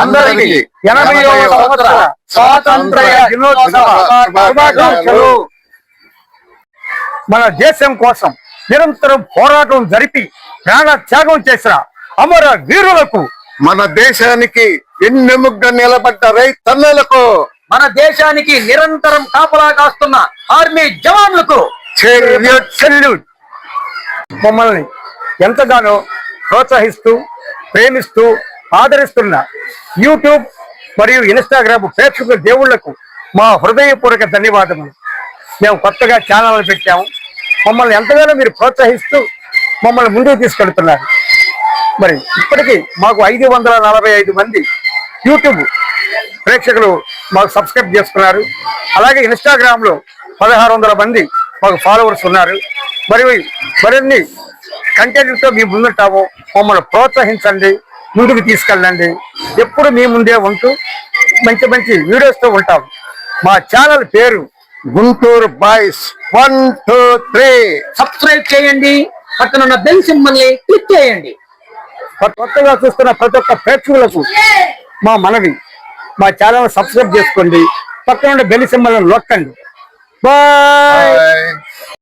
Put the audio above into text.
అందరికీ 80వ సంవత్సర స్వాతంత్ర్య దినోత్సవ శుభాకాంక్షలు. మన దేశం కోసం నిరంతరం పోరాటం జరిపి ప్రాణ త్యాగం చేసిన అమర వీరులకు, మన దేశానికి ఎన్నెముగ్గా నిలబడ్డ రైతన్నలకు, మన దేశానికి నిరంతరం కాపలా కాస్తున్న ఆర్మీ జవాన్లకు సెల్యూట్. మమ్మల్ని ఎంతగానో ప్రోత్సహిస్తూ ప్రేమిస్తూ ఆదరిస్తున్న యూట్యూబ్ మరియు ఇన్స్టాగ్రామ్ ప్రేక్షకుల దేవుళ్లకు మా హృదయపూర్వక ధన్యవాదములు. మేము కొత్తగా ఛానల్ పెట్టాము. మమ్మల్ని ఎంతగానో మీరు ప్రోత్సహిస్తూ మమ్మల్ని ముందుకు తీసుకెళ్తున్నారు. మరి ఇప్పటికీ మాకు 545 మంది యూట్యూబ్ ప్రేక్షకులు మాకు సబ్స్క్రైబ్ చేసుకున్నారు. అలాగే ఇన్స్టాగ్రామ్ లో 1600 మంది మాకు ఫాలోవర్స్ ఉన్నారు. మరిన్ని కంటెంట్తో మీ ముందుంటాము. మమ్మల్ని ప్రోత్సహించండి, ముందుకు తీసుకెళ్ళండి. ఎప్పుడు మీ ముందే ఉంటూ మంచి మంచి వీడియోస్తో ఉంటాం. మా ఛానల్ పేరు గుంటూరు బాయ్స్ 1 2 3. సబ్స్క్రైబ్ చేయండి, పక్కనున్న బెల్ సింబల్ ని క్లిక్ చేయండి. కొత్తగా చూస్తున్న ప్రతి ఒక్క ప్రేక్షకులకు మా మనవి, మా ఛానల్ సబ్స్క్రైబ్ చేసుకోండి, పక్కనున్న బెల్ సింబల్ నొక్కండి. బాయ్.